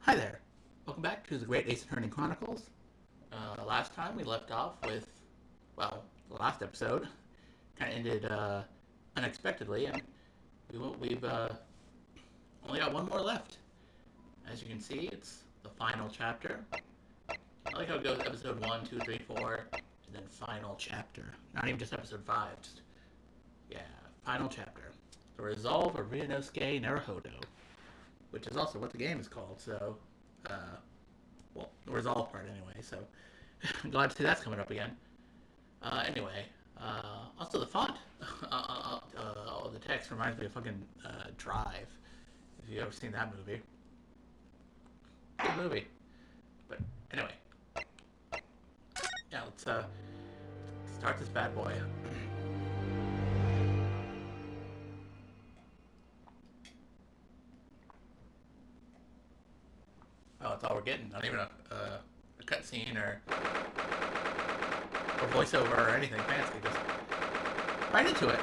Hi there. Welcome back to the Great Ace Attorney Chronicles. Last time we left off with, well, the last episode kind of ended unexpectedly, and we've only got one more left. As you can see, it's the final chapter. I like how it goes episode 1, 2, 3, 4, and then final chapter. Not even just episode 5, just, yeah, final chapter. The Resolve of Ryunosuke Naruhodo, which is also what the game is called, so, well, the Resolve part anyway, so, I'm glad to see that's coming up again. Anyway, also the font, the text reminds me of fucking, Drive, if you've ever seen that movie. Good movie. But, anyway. Yeah, let's, start this bad boy. Oh, that's all we're getting. Not even a cutscene or voiceover or anything fancy. Just right into it.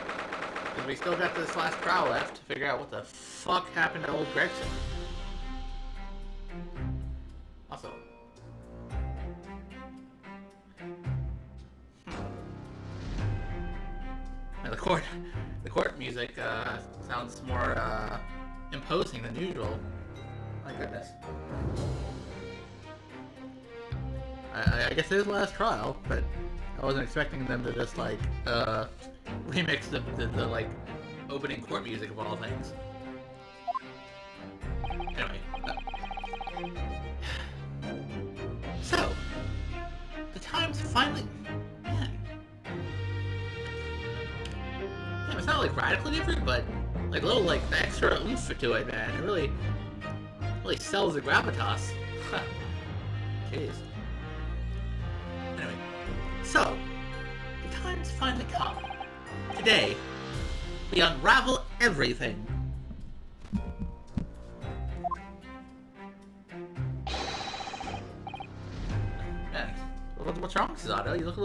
Because we still got this last trial left to figure out what the fuck happened to old Gregson. Also, and the court music sounds more imposing than usual. My goodness. I guess it is the last trial, but I wasn't expecting them to just, like, remix the like, opening court music of all things. Anyway. So, the time's finally... Man. It's not, like, radically different, but, like, a little, like, extra oomph to it, man. It really sells the gravitas. Jeez. Anyway, so, the time's finally come. Today, we unravel everything. Man, what's wrong, Susato? You look a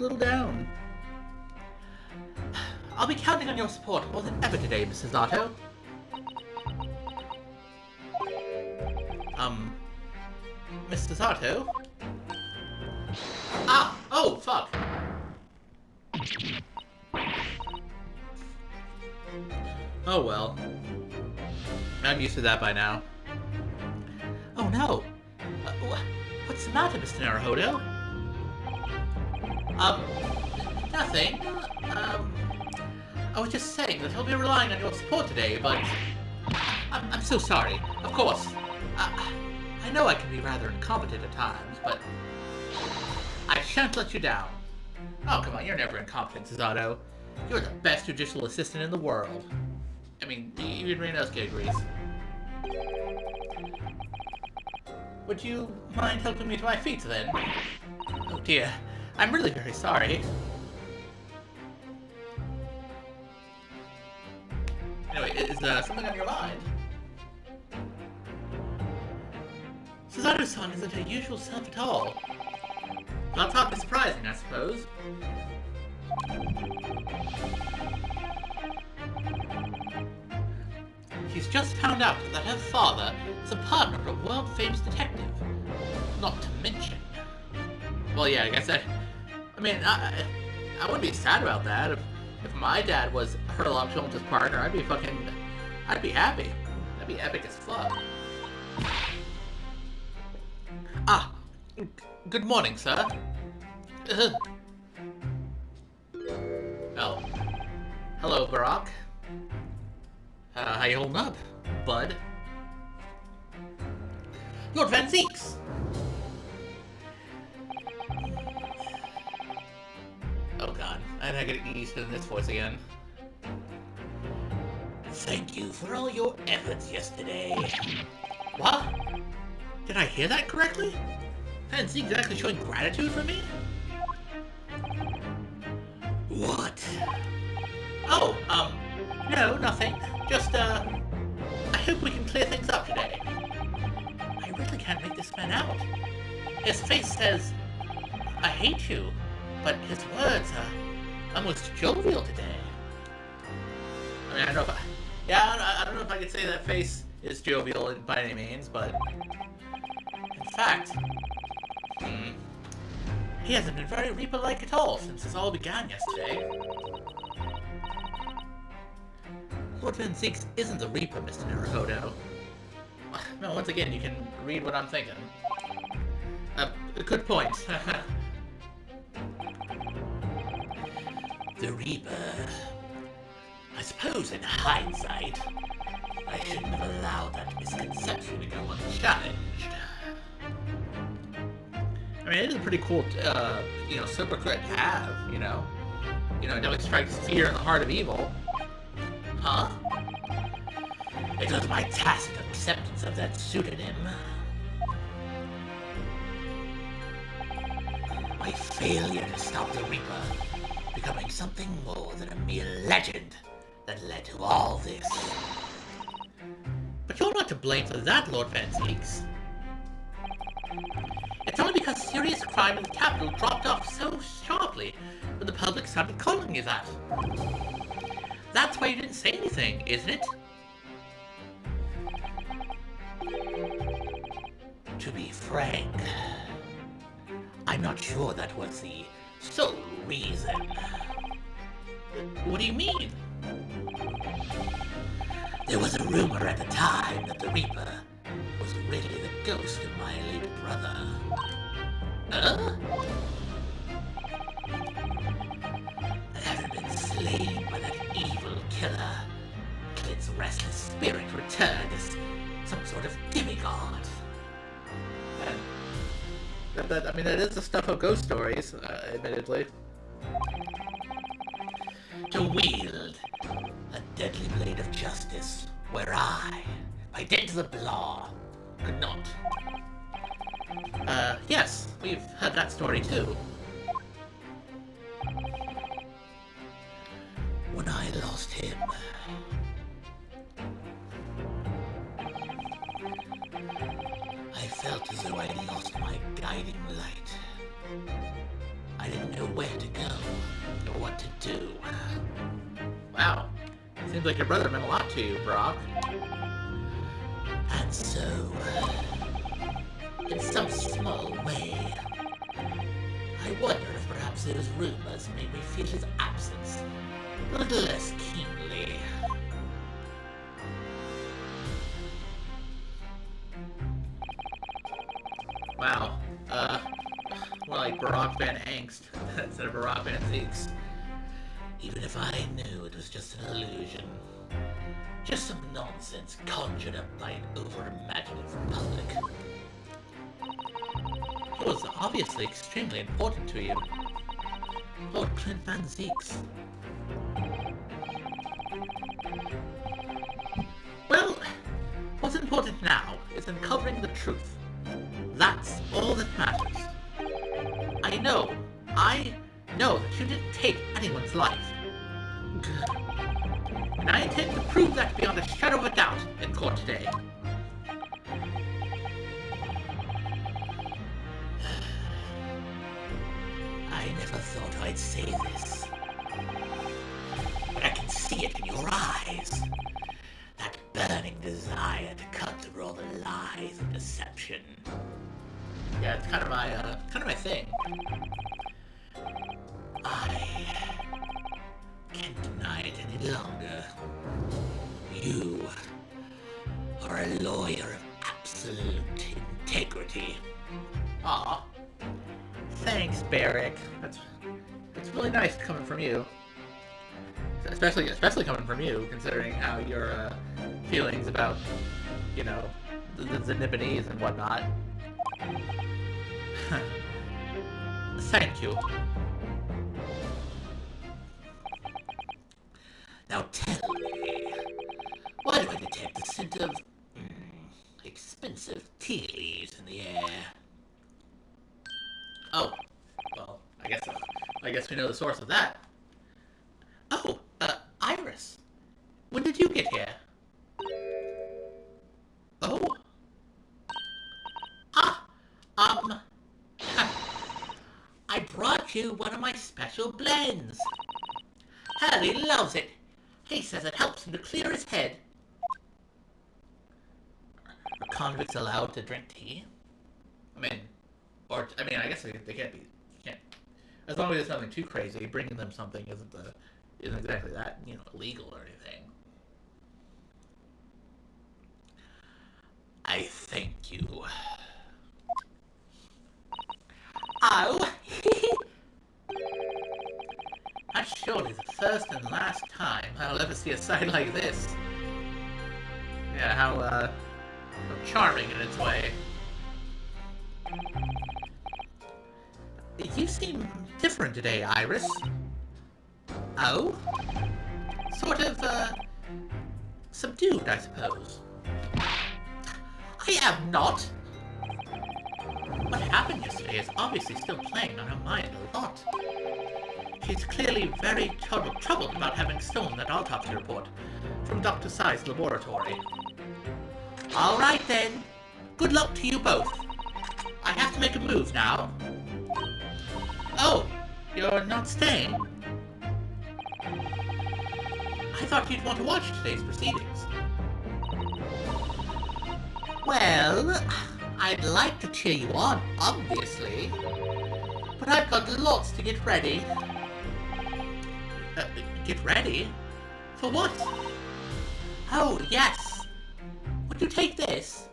little down. I'll be counting on your support more than ever today, Mrs. Zato. Mr. Zato? Ah! Oh, fuck! Oh well. I'm used to that by now. Oh no! What's the matter, Mr. Naruhodo? Nothing. I was just saying that I'll be relying on your support today, but... I'm so sorry. Of course. I know I can be rather incompetent at times, but... I shan't let you down. Oh, come on, you're never incompetent, Susato. You're the best judicial assistant in the world. I mean, even Ryunosuke agrees. Would you mind helping me to my feet, then? Oh dear, I'm really very sorry. Anyway, is something on your mind? Susato-san isn't her usual self at all. That's hardly surprising, I suppose. She's just found out that her father is a partner of a world-famous detective. Not to mention... Well, yeah, I guess I wouldn't be sad about that. If my dad was her love Jones's partner, I'd be happy. That'd be epic as fuck. Ah, good morning, sir. Oh. Hello, Barack. How you holding up, bud? Lord Van Zeeks! Oh god, I'm not getting used to this voice again. Thank you for all your efforts yesterday. What? Did I hear that correctly? Van Zeeks actually showing gratitude for me? What? Oh, no, nothing. Just, I hope we can clear things up today. I really can't make this man out. His face says, I hate you, but his words are almost jovial today. I mean, I don't know if I could say that face is jovial by any means, but in fact, he hasn't been very Reaper-like at all since this all began yesterday. Lord Van Zeeks isn't the Reaper, Mr. Naruhodo. No, once again, you can read what I'm thinking. Good point. The Reaper. I suppose in hindsight, I shouldn't have allowed that misconception to go unchallenged. I mean, it is a pretty cool, super crit to have, you know? You know, it only strikes fear in the heart of evil. Huh? It was my tacit acceptance of that pseudonym. My failure to stop the Reaper becoming something more than a mere legend that led to all this. But you're not to blame for that, Lord Van Zeeks. It's only because serious crime in the capital dropped off so sharply when the public started calling you that. That's why you didn't say anything, isn't it? To be frank, I'm not sure that was the sole reason. What do you mean? There was a rumor at the time that the Reaper was really the ghost of my late brother. Huh? That having been slain by that evil killer, Clint's restless spirit returned as some sort of demigod. I mean, that is the stuff of ghost stories, admittedly. To wield a deadly blade of justice, where I, by dint of the law, could not. Yes, we've heard that story too. When I lost him, I felt as though I'd lost my guiding light. I didn't know where to go, or what to do. Wow. Seems like your brother meant a lot to you, Brock. And so, in some small way, I wonder if perhaps those rumors made me feel his absence a little less keenly. Wow. More like Barack Van Angst instead of Barack Van Zeeks. Even if I knew it was just an illusion. Just some nonsense conjured up by an over-imaginative public. It was obviously extremely important to you. Lord Clint Van Zeeks. Well, what's important now is uncovering the truth. That's all that matters. I know that you didn't take anyone's life. And I intend to prove that beyond a shadow of a doubt in court today. I never thought I'd say this, but I can see it in your eyes. That burning desire to cut through all the lies and deception. Yeah, it's kind of my thing. I can't deny it any longer. You are a lawyer of absolute integrity. Aw. Thanks, Barrick. It's really nice coming from you. Especially coming from you, considering how your feelings about, you know, the Nibonese and whatnot. Thank you. Now tell me, why do I detect the scent of expensive tea leaves in the air? Oh, well, I guess we know the source of that. Oh, Iris, when did you get here? Oh. I brought you one of my special blends. Harry loves it. He says it helps him to clear his head. convicts allowed to drink tea? I guess they can't be. Can't. As long as it's nothing too crazy, bringing them something isn't exactly that illegal or anything. I thank you. Oh, that's surely the first and last time I'll ever see a sight like this. Yeah, how charming in its way. You seem different today, Iris. Oh? Sort of, subdued, I suppose. I am not! What happened yesterday is obviously still playing on her mind a lot. She's clearly very troubled about having stolen that autopsy report from Dr. Tsai's laboratory. Alright then. Good luck to you both. I have to make a move now. Oh, you're not staying? I thought you'd want to watch today's proceedings. Well, I'd like to cheer you on, obviously. But I've got lots to get ready. Get ready? For what? Oh, yes. Would you take this?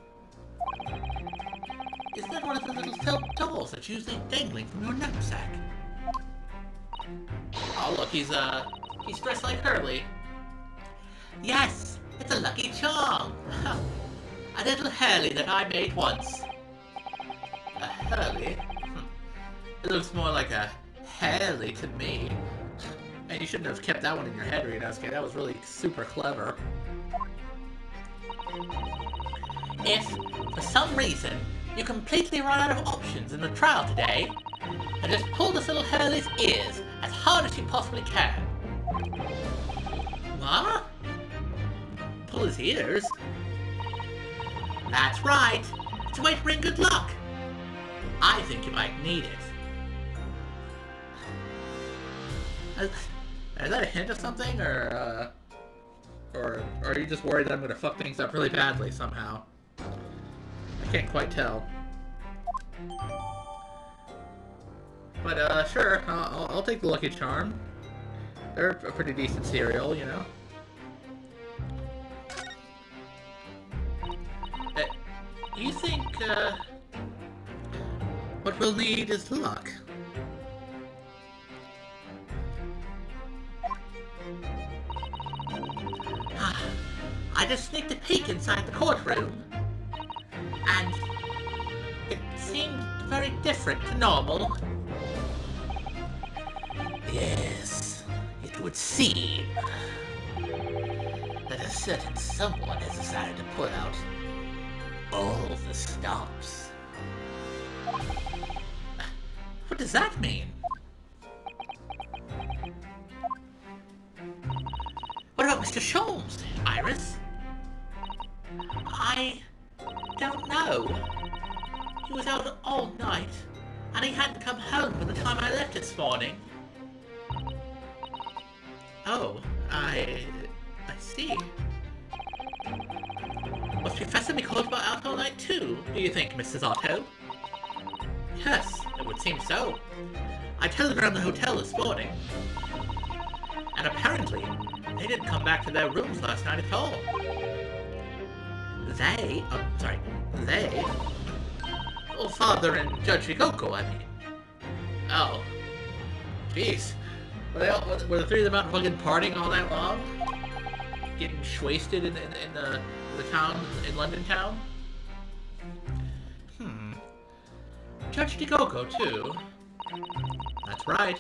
Isn't that one of the little felt dolls that's usually dangling from your knapsack? Oh, look, he's dressed like Hurley. Yes, it's a lucky charm. A little Hurley that I made once. A Hurley? It looks more like a Hurley to me. And you shouldn't have kept that one in your head, Ryunosuke. That was really super clever. If, for some reason, you completely run out of options in the trial today, then just pull this little Hurley's ears as hard as you possibly can. What? Pull his ears? That's right. It's a way to bring good luck. I think you might need it. Is that a hint of something, or are you just worried that I'm going to fuck things up really badly somehow? I can't quite tell. But, sure, I'll take the Lucky Charm. They're a pretty decent cereal, you know? You think, what we'll need is luck. I just sneaked a peek inside the courtroom, and it seemed very different to normal. Yes, it would seem that a certain someone has decided to pull out all the stops. What does that mean? What about Mr. Sholmes, Iris? I don't know. He was out all night, and he hadn't come home by the time I left this morning. Oh, I see. Was Professor Mikoto out all night too, do you think, Mrs. Otto? Yes, it would seem so. I telegrammed the hotel this morning. And apparently, they didn't come back to their rooms last night at all. They? Oh, Father and Judge Rigoko, I mean. Oh. Jeez. Were the three of them out fucking partying all night long? Getting wasted in the town, in London town? Judge Rigoko, too. That's right.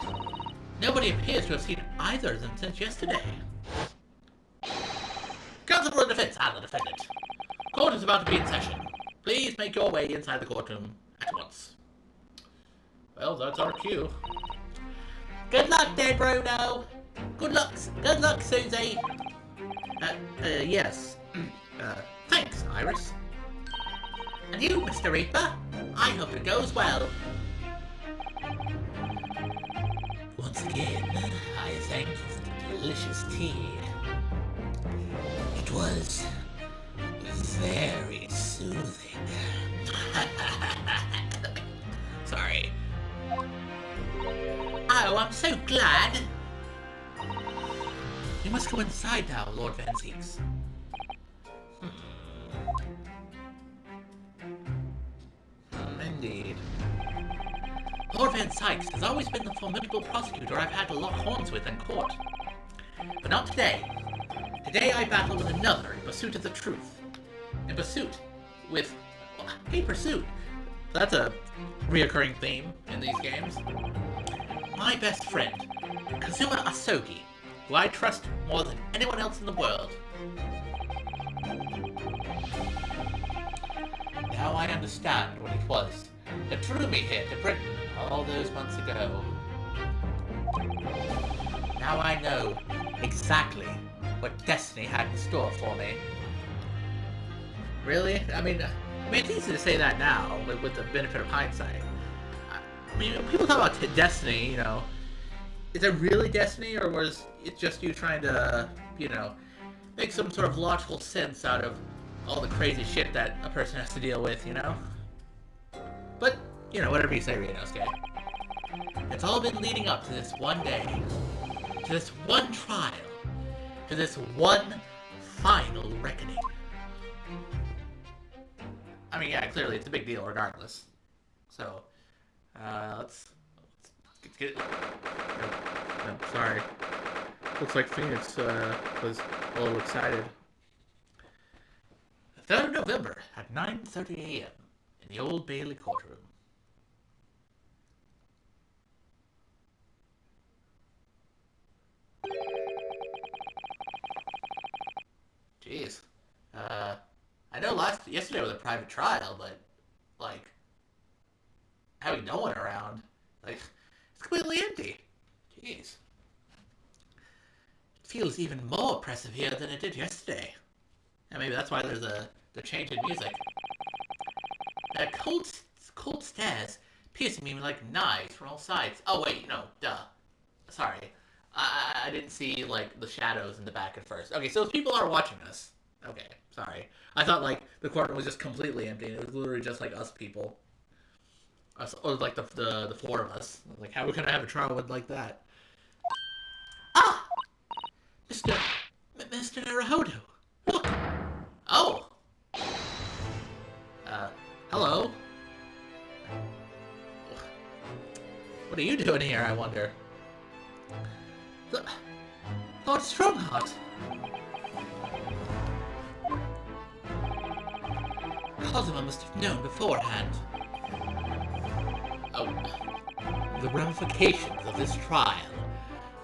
Nobody appears to have seen either of them since yesterday. Counsel for the defense and the defendant. Court is about to be in session. Please make your way inside the courtroom at once. Well, that's our cue. Good luck, there, Bruno. Good luck, Susie. Yes. Thanks, Iris. And you, Mr. Reaper. I hope it goes well. Once again, I thank you for the delicious tea. It was very soothing. Sorry. Oh, I'm so glad. You must go inside now, Lord Van Zeeks. Indeed. Lord Van Sykes has always been the formidable prosecutor I've had to lock horns with in court. But not today. Today I battle with another in pursuit of the truth. In pursuit with... Hey, pursuit! That's a reoccurring theme in these games. My best friend, Kazuma Asogi, who I trust more than anyone else in the world. Now I understand what it was that drew me here to Britain all those months ago. Now I know exactly what destiny had in store for me. Really? I mean, it's easy to say that now, with the benefit of hindsight. I mean, people talk about destiny, you know. Is it really destiny, or was it just you trying to, you know, make some sort of logical sense out of all the crazy shit that a person has to deal with, you know? But, you know, whatever you say, Ryunosuke. It's all been leading up to this one day, to this one trial, to this one final reckoning. I mean, yeah, clearly it's a big deal regardless. So, let's get... No, sorry. Looks like Phoenix was a little excited. The 3rd of November at 9:30 a.m. in the Old Bailey courtroom. Jeez. I know yesterday was a private trial, but, like, having no one around, like, it's completely empty. Jeez. It feels even more oppressive here than it did yesterday. And maybe that's why there's the change in music. Cold stares piercing me like knives from all sides. Oh wait, no, duh. Sorry. I didn't see, like, the shadows in the back at first. Okay, so people are watching us. Okay, sorry. I thought, like, the courtroom was just completely empty, and it was literally just, like, us people. Us, or, like, the 4 of us. Like, how are we gonna have a trial with, like, that? Ah! Mr. Naruhodo! Look! Oh! Hello? What are you doing here, I wonder? Lord Strongheart! Cosima must have known beforehand. Oh. The ramifications of this trial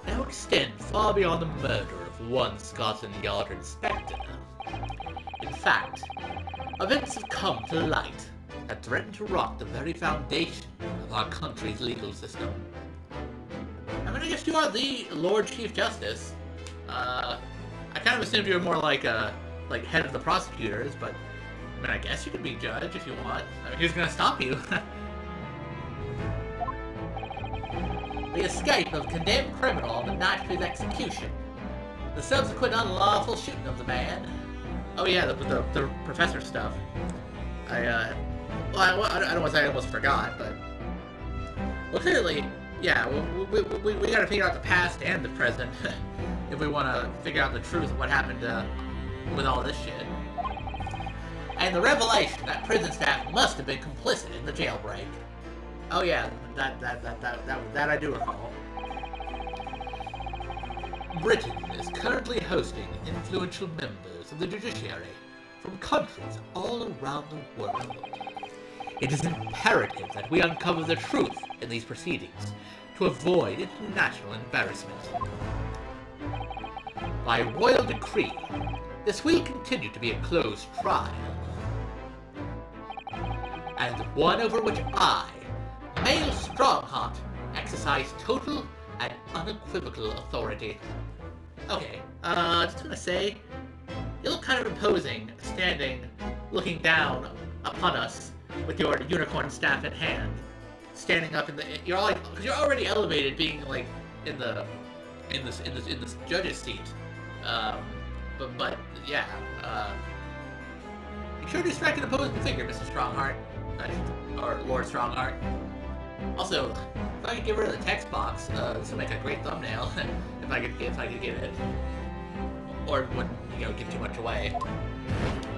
now extend far beyond the murder of one Scotland Yard inspector. In fact, events have come to light that threaten to rock the very foundation of our country's legal system. I mean, I guess you are the Lord Chief Justice. I kind of assumed you were more like head of the prosecutors, but I mean, I guess you could be judge if you want. I mean, who's gonna stop you? The escape of a condemned criminal on the night of his execution. The subsequent unlawful shooting of the man. Oh yeah, the professor stuff. I don't want to say I almost forgot, but... Well, clearly, yeah, we gotta figure out the past and the present if we want to figure out the truth of what happened with all this shit. And the revelation that prison staff must have been complicit in the jailbreak. Oh yeah, that I do recall. Britain is currently hosting influential members of the judiciary from countries all around the world. It is imperative that we uncover the truth in these proceedings to avoid international embarrassment. By royal decree, this will continue to be a closed trial, and one over which I, Male Strongheart, exercise total and unequivocal authority. Okay, just gonna say, you look kind of imposing, standing, looking down upon us with your unicorn staff in hand, standing up in the. You're all like, because you're already elevated, being like in this judge's seat. But yeah, you sure do strike an opposing figure, Mr. Strongheart. or Lord Stronghart. Also, if I could get rid of the text box, this would make a great thumbnail. if I could get it, or it wouldn't, give too much away.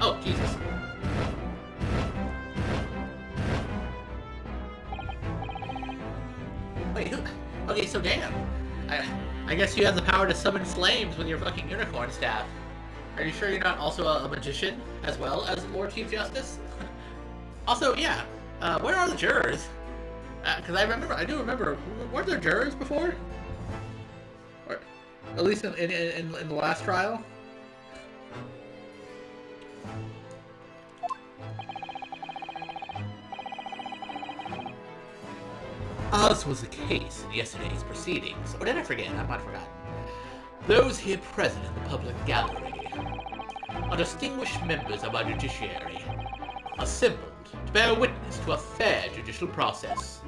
Oh Jesus! Wait, who? Okay, so damn. I guess you have the power to summon flames with your fucking unicorn staff. Are you sure you're not also a magician as well as Lord Chief Justice? Also, yeah. Where are the jurors? Because I do remember, weren't there jurors before? Or at least in the last trial? As was the case in yesterday's proceedings, or did I forget? I might have forgotten. Those here present in the public gallery are distinguished members of our judiciary, assembled to bear witness to a fair judicial process.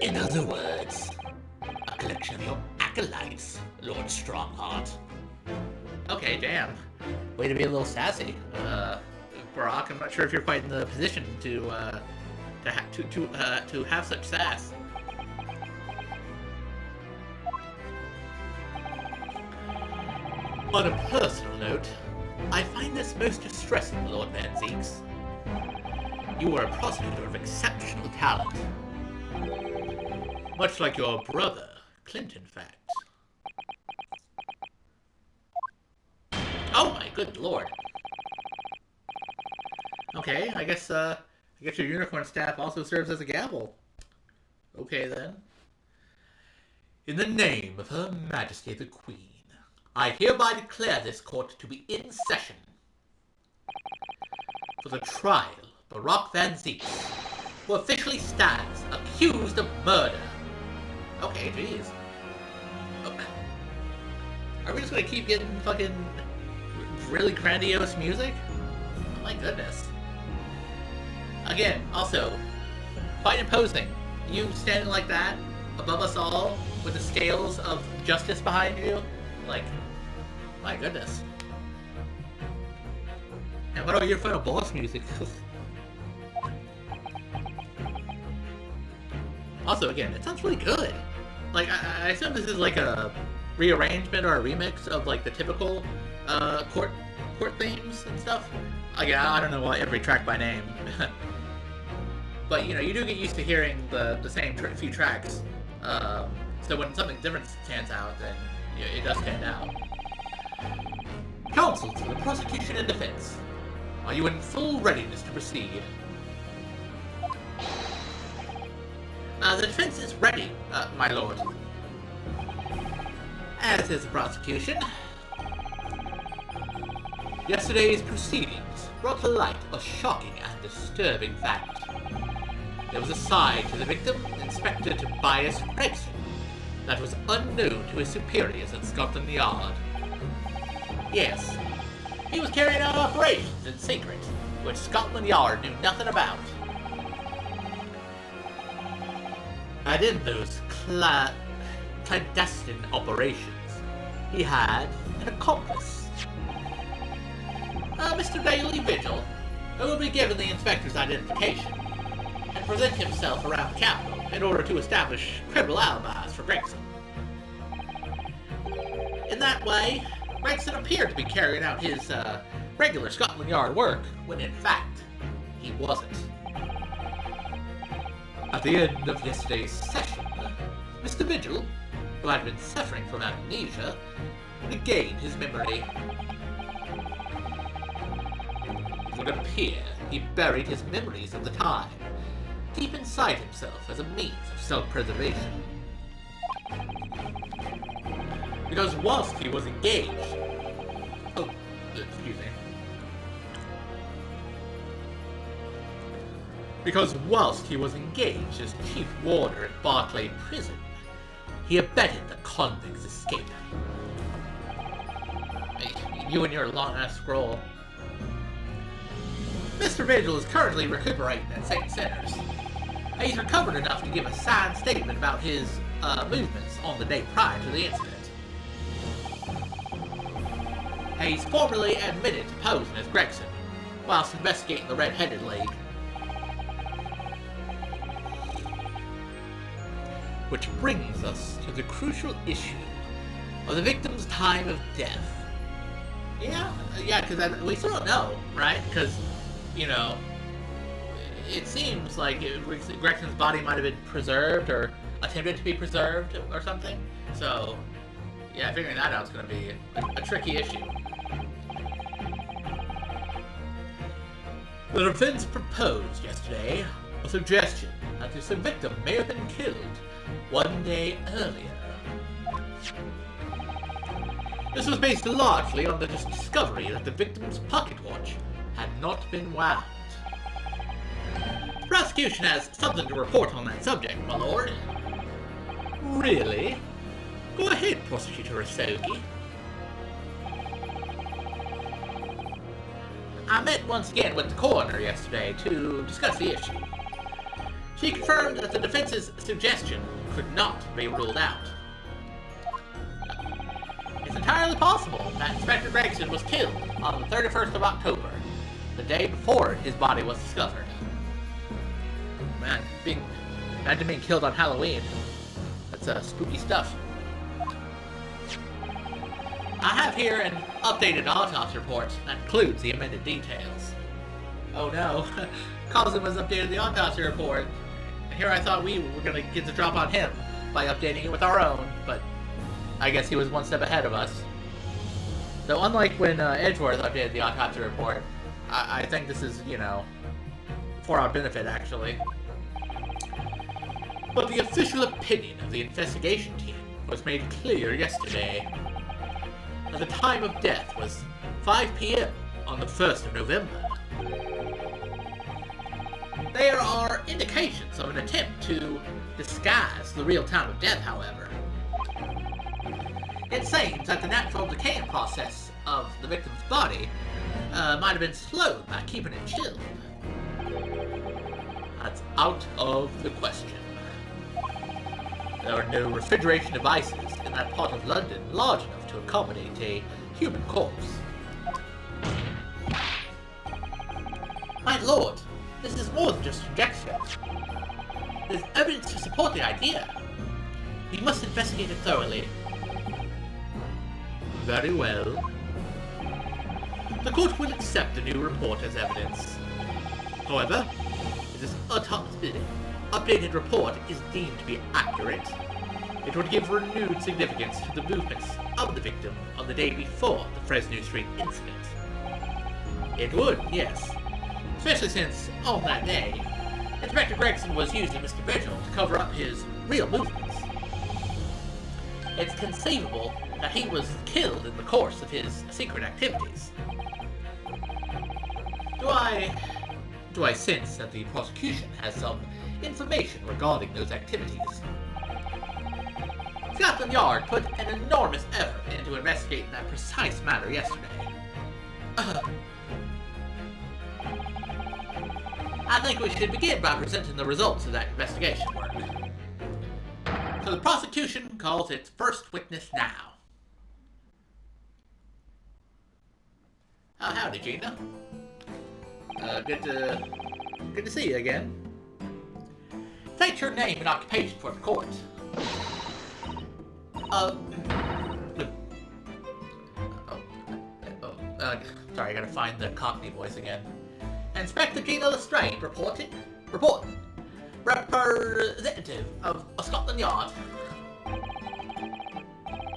In other words, a collection of your acolytes, Lord Stronghart. Okay, damn. Way to be a little sassy. Brock, I'm not sure if you're quite in the position to have such sass. On a personal note, I find this most distressing, Lord Van Zeeks. You are a prosecutor of exceptional talent. Much like your brother, Clint, in fact. Oh my good lord. Okay, I guess your unicorn staff also serves as a gavel. Okay then. In the name of Her Majesty the Queen, I hereby declare this court to be in session for the trial of Barak Van Zeeks, who officially stands accused of murder. Okay, jeez. Oh. Are we just gonna keep getting fucking really grandiose music? Oh my goodness. Again, also, quite imposing. You standing like that, above us all, with the scales of justice behind you. Like, my goodness. And what about your final boss music? Also, again, it sounds really good. Like, I assume this is like a rearrangement or a remix of like the typical court themes and stuff. Again, I don't know every track by name. But, you do get used to hearing the same few tracks. So when something different stands out, then it does stand out. Counsel to the prosecution and defense. Are you in full readiness to proceed? The defense is ready, my lord. As is the prosecution. Yesterday's proceedings brought to light a shocking and disturbing fact. There was a side to the victim, Inspector Tobias Gregson, that was unknown to his superiors at Scotland Yard. Yes, he was carrying out operations in secret, which Scotland Yard knew nothing about. And in those clandestine operations, he had an accomplice. Mr. Daily Vigil, who will be given the inspector's identification and present himself around the capital in order to establish criminal alibis for Gregson. In that way, Gregson appeared to be carrying out his regular Scotland Yard work, when in fact, he wasn't. At the end of yesterday's session, Mr. Vigil, who had been suffering from amnesia, regained his memory. It would appear he buried his memories of the time deep inside himself as a means of self-preservation. Because whilst he was engaged... Oh, excuse me. Because whilst he was engaged as chief warder at Barclay Prison, he abetted the convict's escape. You and your long-ass scroll. Mr. Vigil is currently recuperating at St. Sinners. He's recovered enough to give a signed statement about his movements on the day prior to the incident. He's formally admitted to posing as Gregson, whilst investigating the Red-Headed League. Which brings us to the crucial issue of the victim's time of death. Yeah, because we still don't know, right? Because, you know, it seems like Gregson's body might have been preserved or attempted to be preserved or something. So, yeah, figuring that out is going to be a tricky issue. The defense proposed yesterday a suggestion that the victim may have been killed one day earlier. This was based largely on the discovery that the victim's pocket watch had not been wound. The prosecution has something to report on that subject, my lord. Really? Go ahead, Prosecutor Asogi. I met once again with the coroner yesterday to discuss the issue. She confirmed that the defense's suggestion could not be ruled out. It's entirely possible that Inspector Gregson was killed on the 31st of October, the day before his body was discovered. Man, imagine being killed on Halloween. That's spooky stuff. I have here an updated autopsy report that includes the amended details. Oh no, Cousin was updated the autopsy report. Here I thought we were going to get the drop on him by updating it with our own, but I guess he was one step ahead of us. So unlike when Edgeworth updated the autopsy report, I think this is, you know, for our benefit actually. But the official opinion of the investigation team was made clear yesterday. The time of death was 5 p.m. on the 1st of November. There are indications of an attempt to disguise the real time of death, however. It seems that the natural decaying process of the victim's body might have been slowed by keeping it chilled. That's out of the question. There are no refrigeration devices in that part of London large enough to accommodate a human corpse. My lord, this is more than just conjecture. There's evidence to support the idea. We must investigate it thoroughly. Very well. The court will accept the new report as evidence. However, if this updated report is deemed to be accurate, it would give renewed significance to the movements of the victim on the day before the Fresno Street incident. It would, yes. Especially since, on that day, Inspector Gregson was using Mr. Vigil to cover up his real movements. It's conceivable that he was killed in the course of his secret activities. Do I sense that the prosecution has some information regarding those activities? Scotland Yard put an enormous effort into investigating that precise matter yesterday. I think we should begin by presenting the results of that investigation work. So the prosecution calls its first witness now. Howdy, Gina. Good to see you again. State your name and occupation for the court. Sorry, I gotta find the Cockney voice again. Inspector Gina Lestrade reporting. Representative of Scotland Yard.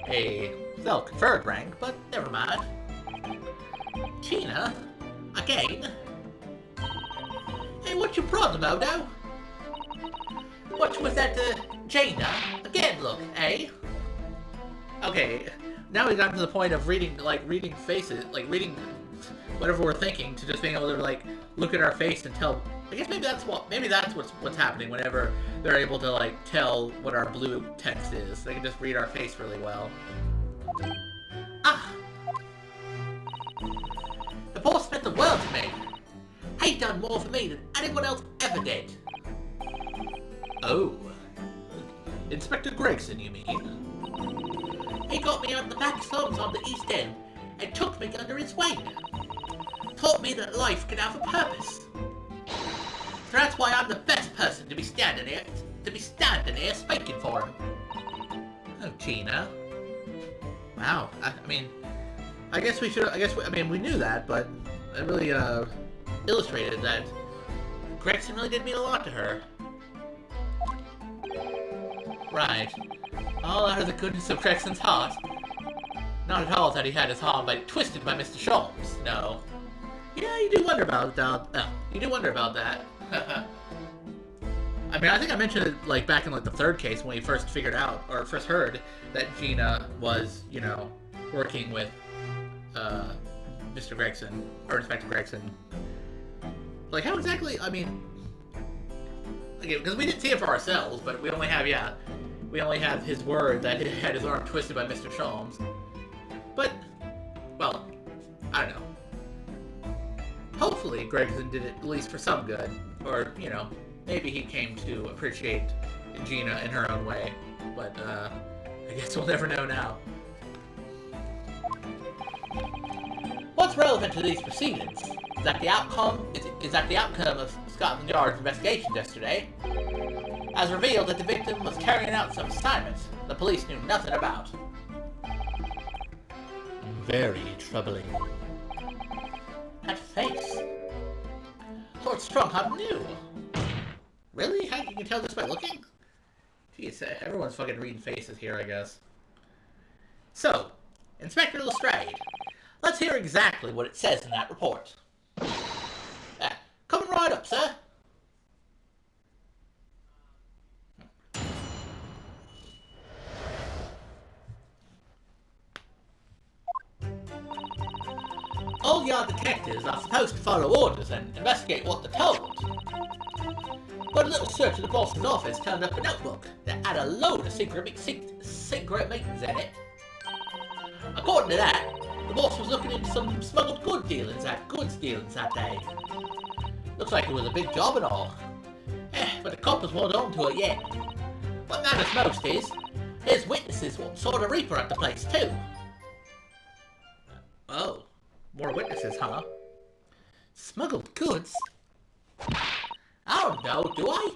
A self-conferred rank, but never mind. Gina? Again? Hey, what you problem, Odo? What was that, Jaina? Again, look, eh? Okay, now we got to the point of reading faces, reading whatever we're thinking, to just being able to, look at our face and tell. I guess maybe that's what's happening whenever they're able to, tell what our blue text is. They can just read our face really well. Ah! The boss meant the world to me. He done more for me than anyone else ever did. Oh. Inspector Gregson, you mean? He got me out the back slums on the East End and took me under his wing. Taught me that life can have a purpose. So that's why I'm the best person to be standing here to be standing there spanking for him. Oh, Gina. Wow. I mean, I guess we should. I mean, we knew that, but it really illustrated that Gregson really did mean a lot to her. Right. All out of the goodness of Gregson's heart. Not at all that he had his arm twisted by Mr. Sholmes. No. Yeah, you do wonder about that. You do wonder about that. I mean, I think I mentioned it like back in like the third case when we first figured out or first heard that Gina was, you know, working with Mr. Gregson or Inspector Gregson. Like, how exactly? I mean, okay, because we didn't see it for ourselves, but we only have his word that he had his arm twisted by Mr. Sholmes. But, well, I don't know. Hopefully, Gregson did it at least for some good, or you know, maybe he came to appreciate Gina in her own way. But I guess we'll never know now. What's relevant to these proceedings is that the outcome of Scotland Yard's investigation yesterday has revealed that the victim was carrying out some assignments the police knew nothing about. Very troubling. That face. Lord Strongheart knew. Really? How you can tell this by looking? Jeez, everyone's fucking reading faces here, I guess. So, Inspector Lestrade, let's hear exactly what it says in that report. Coming right up, sir. All Yard detectives are supposed to follow orders and investigate what they're told. But a little search of the boss's office turned up a notebook that had a load of secret meetings in it. According to that, the boss was looking into some smuggled goods dealings that day. Looks like it was a big job and all. But the coppers weren't on to it yet. What matters most is, his witnesses saw the Reaper at the place too. Oh. More witnesses, huh? Smuggled goods? I don't know, do I?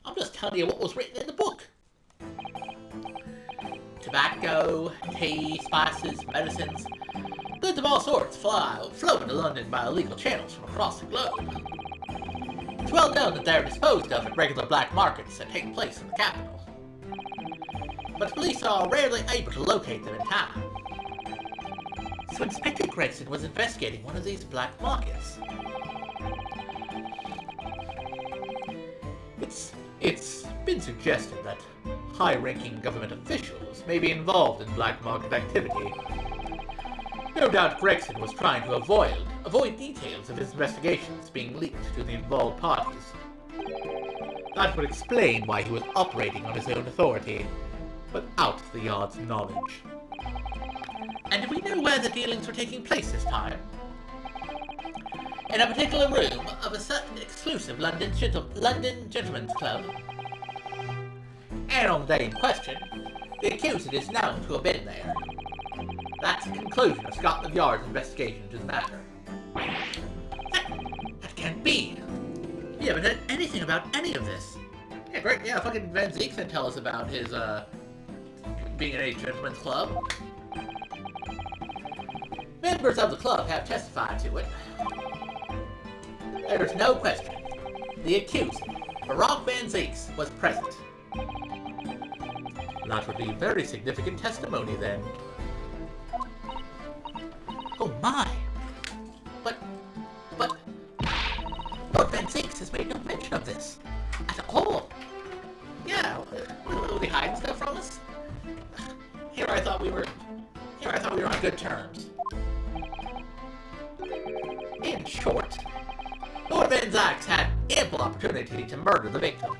I'm just telling you what was written in the book. Tobacco, tea, spices, medicines. Goods of all sorts flow to London by illegal channels from across the globe. It's well known that they're disposed of at regular black markets that take place in the capital. But the police are rarely able to locate them in time. So Inspector Gregson was investigating one of these black markets. It's been suggested that high-ranking government officials may be involved in black market activity. No doubt Gregson was trying to avoid details of his investigations being leaked to the involved parties. That would explain why he was operating on his own authority, without the Yard's knowledge. And do we know where the dealings were taking place this time? In a particular room of a certain exclusive London gentlemen's club. And on the day in question, the accused is known to have been there. That's the conclusion of Scotland Yard's investigation into the matter. That can't be. You haven't heard anything about any of this. Yeah, great. Yeah, fucking Van Zeek can tell us about his, being in a gentleman's club. Members of the club have testified to it. There is no question. The accused, Barack Van Zeeks, was present. That would be very significant testimony, then. Oh my! But Lord Van Zeeks has made no mention of this at all. Yeah, will he hide stuff from us? Here I thought we were on good terms. In short, Lord Van Zeeks had ample opportunity to murder the victim.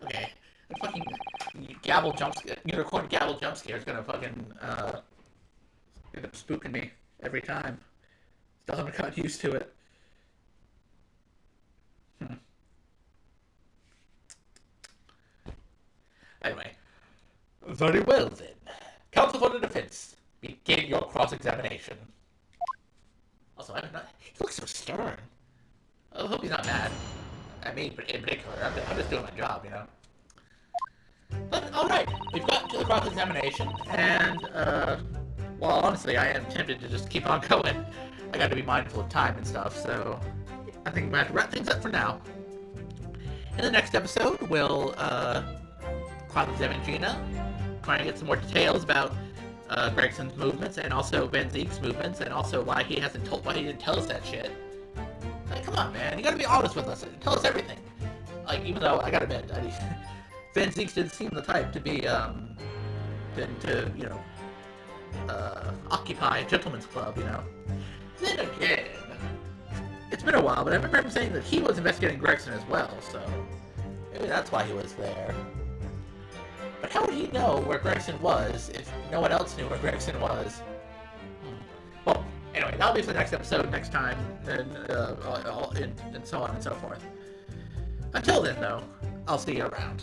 Okay, the fucking unicorn gabble jump scare is gonna fucking end up spooking me every time. Still haven't got used to it. Anyway, very well then. Counsel for the defense, begin your cross-examination. Also, he looks so stern. I hope he's not mad. me in particular. I'm just doing my job, you know. But, alright, we've gotten to the cross-examination, and, well, honestly, I am tempted to just keep on going. I gotta be mindful of time and stuff, so I think I'm gonna have to wrap things up for now. In the next episode, we'll, cross-examine Gina, try and get some more details about, Gregson's movements, and also Van Zeke's movements, and also why he didn't tell us that shit. Like, come on, man, you gotta be honest with us, tell us everything. Like, even though, I gotta admit, Van Zeke didn't seem the type to be, occupy a gentleman's club, you know. Then again, it's been a while, but I remember him saying that he was investigating Gregson as well, so maybe that's why he was there. But how would he know where Gregson was if no one else knew where Gregson was? Well, anyway, that'll be for the next episode next time, and so on and so forth. Until then, though, I'll see you around.